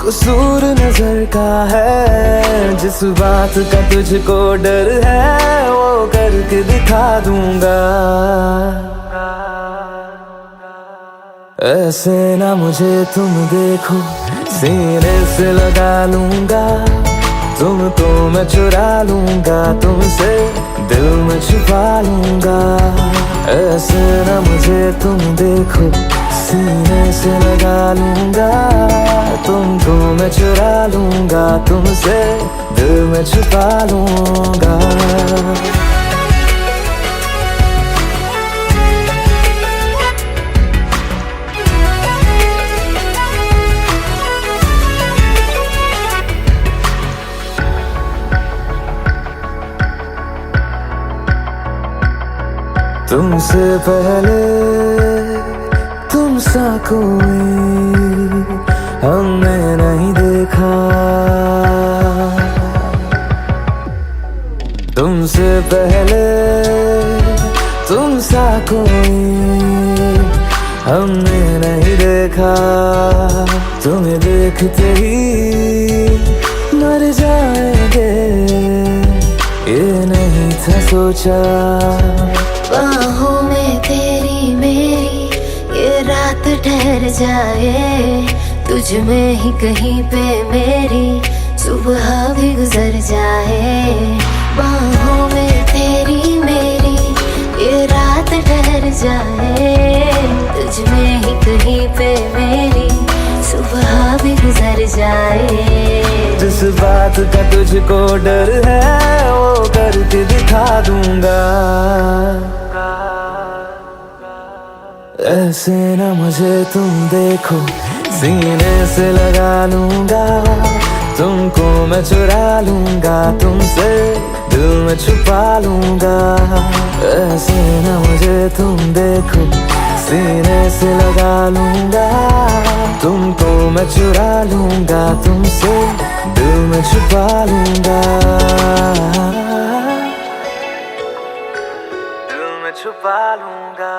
कसूर नजर का है। जिस बात का तुझको डर है वो करके दिखा दूंगा। ऐसे ना मुझे तुम देखो, सीने से लगा लूंगा, तुमको मैं चुरा लूंगा, तुमसे दिल में छुपा लूंगा। ऐसे ना मुझे तुम देखो, सीने से लगा लूंगा, तुमको मैं चुरा लूंगा, तुमसे दिल में छुपा लूंगा। तुमसे पहले तुम सा कोई हमने नहीं देखा, तुमसे पहले तुम सा कोई हमने नहीं देखा। तुम्हें देखते ही मर जाएंगे, ये नहीं था सोचा। बाहों में तेरी मेरी ये रात ठहर जाए, तुझ में ही कहीं पे मेरी सुबह भी गुजर जाए। बाहों में तेरी मेरी ये रात ठहर जाए, तुझ में ही कहीं पे मेरी सुबह भी गुजर जाए। जिस बात का तुझको डर है वो करके दिखा दूंगा। ऐसे न मुझे तुम देखो, सीने से लगा लूंगा, तुमको मैं चुरा लूंगा, तुमसे दिल में छुपा लूंगा। ऐसे न मुझे तुम देखो, सीने से लगा लूंगा, तुमको मैं चुरा लूंगा, तुमसे दिल में छुपा लूंगा, दिल में छुपा लूंगा।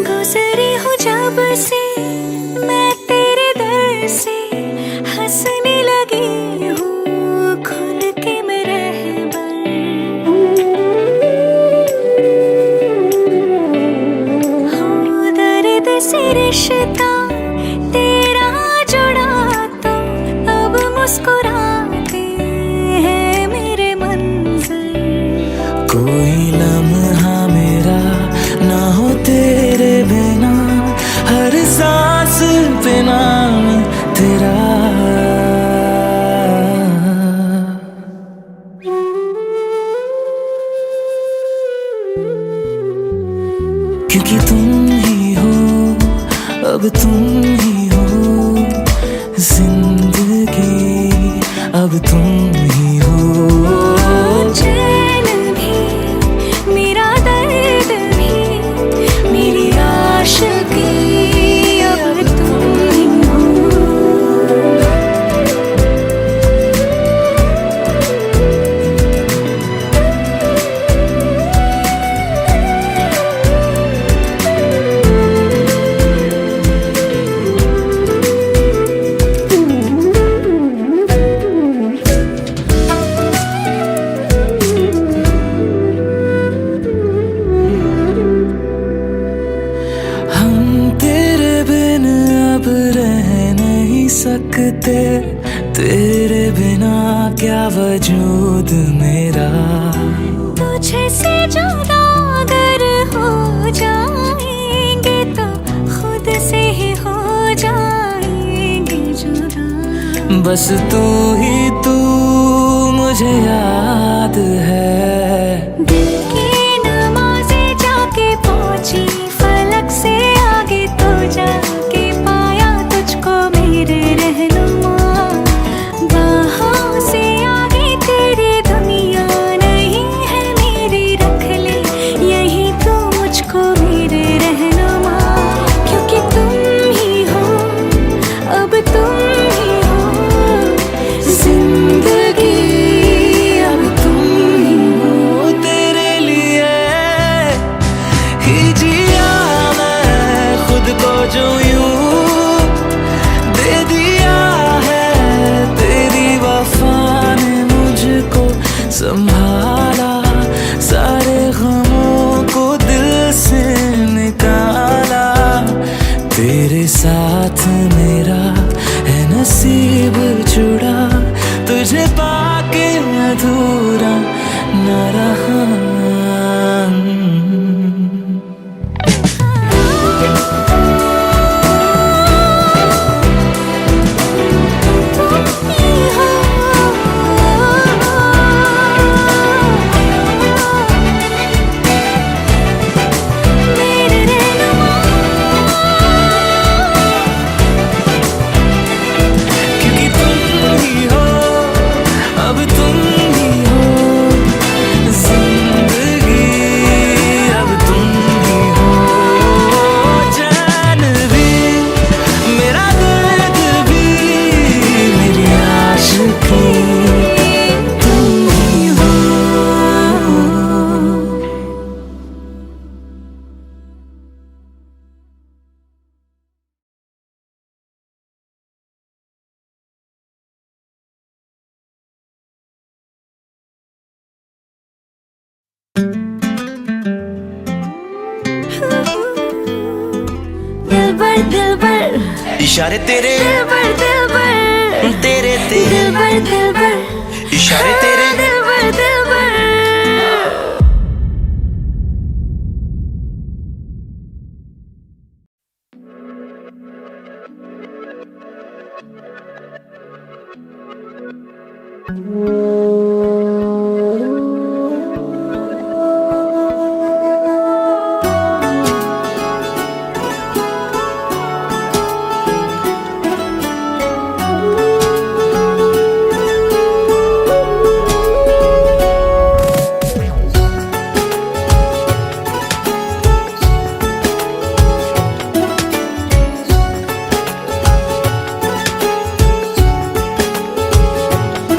गुजरी हूँ जब से मैं तेरे दर से, हंसने लगी हूँ खुल के मैं रहबर। हो दर्द से रिश्ता तेरा जुड़ा तो अब मुस्कुराते हैं मेरे मंज़र। कोई लम्हा मेरा ना हो तेरे बिना, हर सांस पे नाम तेरा। क्योंकि तुम ही हो, अब तुम ही हो जिंदगी, अब तुम ही हो। चैन भी मेरा दर्द भी मेरी आशिकी, अब तुम ही हो। सकते तेरे बिना क्या वजूद मेरा। तुझे से जुदा अगर हो जाएंगे तो खुद से ही हो जाएंगे जुदा। बस तू ही तू मुझे याद है। दिल की नमाज़ें जाके पहुंची फलक से आगे, तो जाके पाया तुझको मेरे रहनुमा। बाहों से आगे तेरी दुनिया नहीं है मेरी, रख ले यही तू मुझको मेरे रहनुमा। क्योंकि तुम ही हो, अब तुम ही हो जिंदगी, अब तुम ही हो। तेरे लिए ही जिया मैं खुद को जो यूं दे दिया है, तेरी वफा ने मुझको संभाला, सारे गमों को दिल से दिलबर इशारे तेरे दिलबर तेरे तेरे दिलबर इशारे तेरे दिलबर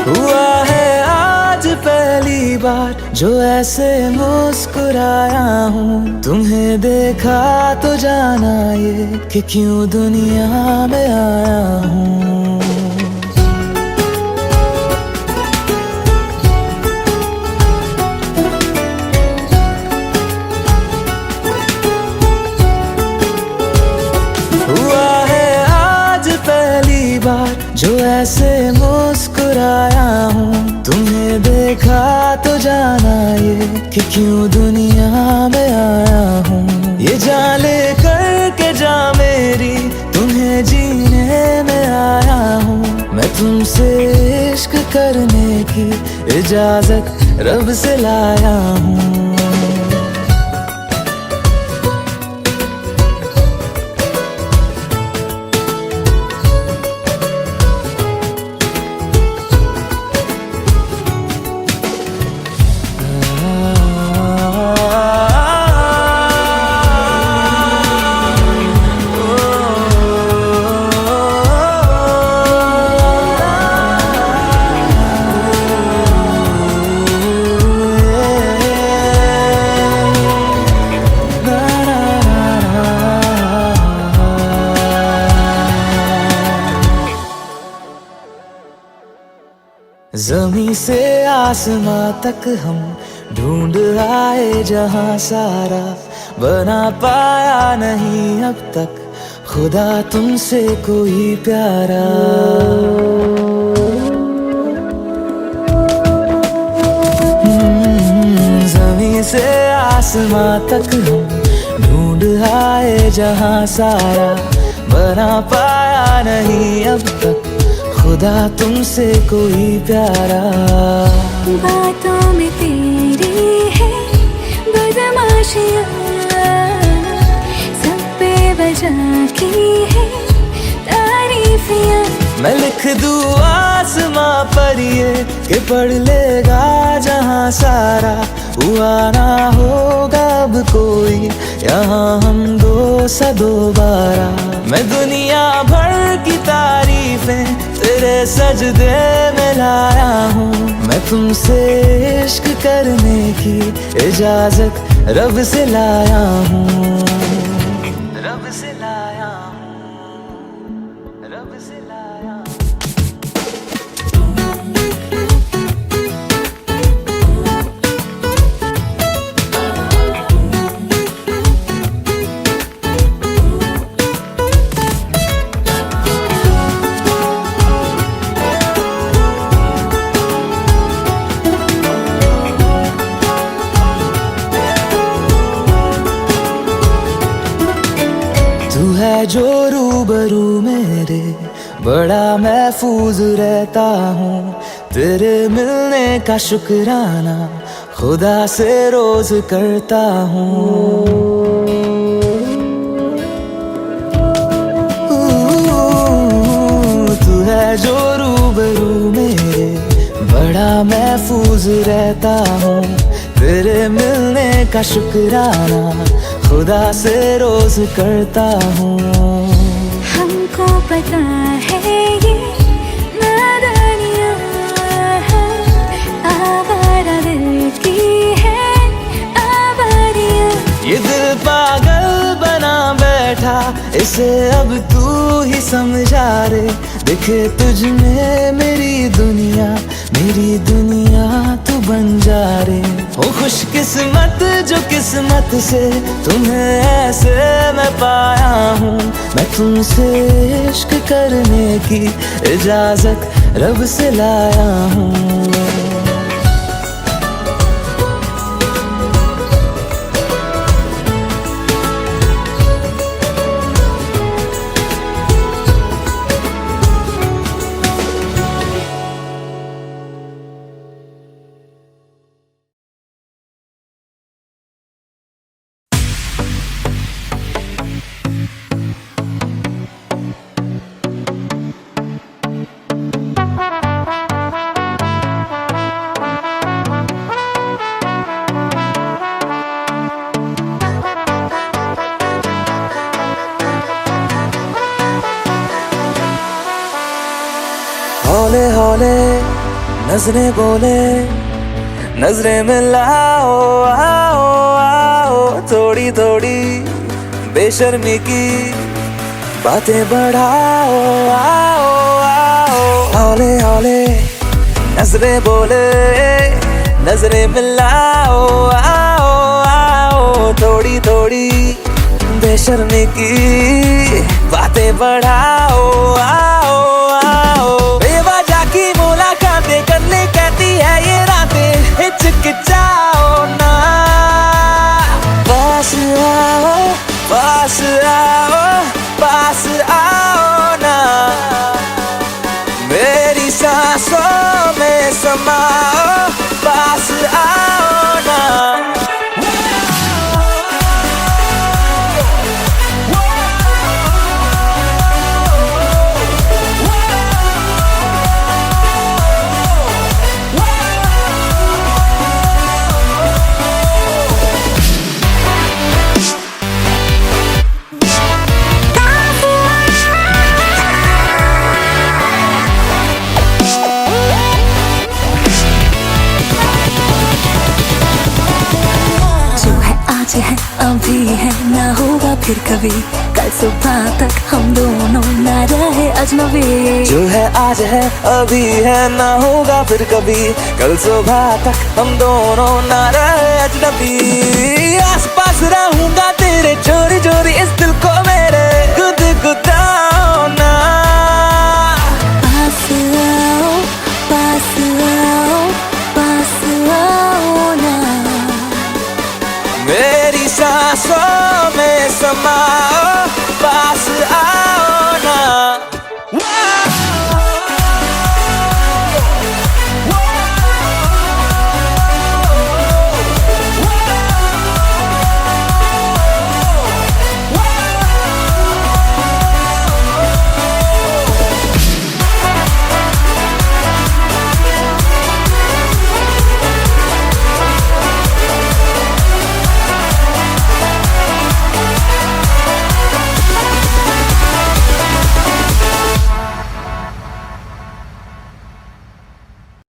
हुआ है आज पहली बार जो ऐसे मुस्कुराया हूँ। तुम्हें देखा तो जाना ये कि क्यों दुनिया में आया हूँ। हुआ है आज पहली बार जो ऐसे मुस्कुराया हूँ। तुम्हें देखा तो जाना ये कि क्यों दुनिया में आया हूँ। ये जान ले करके जा मेरी तुम्हें जीने में आया हूँ। मैं तुमसे इश्क करने की इजाजत रब से लाया हूँ। ज़मीं से आसमां तक हम ढूंढ आए जहां सारा, बना पाया नहीं अब तक खुदा तुमसे कोई प्यारा। ज़मीं से आसमां तक हम ढूंढ आए जहां सारा, बना पाया नहीं अब तक खुदा तुमसे कोई प्यारा। बातों में तेरी है बदमाशियाँ, सब पे वजह की है तारीफियाँ। मैं लिख दूँ आसमां पर ये कि पढ़ लेगा जहां सारा, हुआ ना होगा अब कोई यहाँ हम दो सा दोबारा। मैं दुनिया भर की तारीफें तेरे सजदे में लाया हूँ। मैं तुमसे इश्क करने की इजाजत रब से लाया हूँ। रब से लाया हूँ, रब से लाया हूँ। तू है जो रूबरू मेरे, बड़ा महफूज रहता हूँ। तेरे मिलने का शुक्राना खुदा से रोज करता हूँ। तू है जो रूबरू मेरे, बड़ा महफूज रहता हूँ। तेरे मिलने का शुक्राना खुदा से रोज करता हूँ। हमको पता है ये नादानियाँ आवारा दिल की है आवारियाँ। ये दिल पागल बना बैठा, इसे अब तू ही समझा रे। दिखे तुझ में मेरी दुनिया, मेरी दुनिया तू बन जा रे। ओ खुशकिस्मत जो किस्मत से तुम्हें ऐसे मैं पाया हूँ। मैं तुमसे इश्क करने की इजाजत रब से लाया हूँ। हौले हौले नजरें बोले, नजरें मिलाओ आओ आओ, थोड़ी थोड़ी बेशर्मी की बातें बढ़ाओ आओ आओ। हौले हौले नजरें बोले, नजरें मिलाओ आओ आओ, थोड़ी थोड़ी बेशर्मी की बातें बढ़ाओ आओ आओ। बेवजह की मुलाकातें करने कहती है ये रातें, हिचकिचाओ ना। पास आओ पास आओ पास आओ ना, मेरी सांसों में समाओ, पास आओ ना। है अभी है ना होगा फिर कभी, कल सुबह तक हम दोनों ना रहे अजनबी। जो है आज है अभी है ना होगा फिर कभी, कल सुबह तक हम दोनों ना रहे अजनबी। आस पास रहूंगा तेरे चोरी चोरी इस दिल को मेरे गुदगुदाओ ना। पास आओ पास आओ पास आओ ना, मेरी सांसों में समा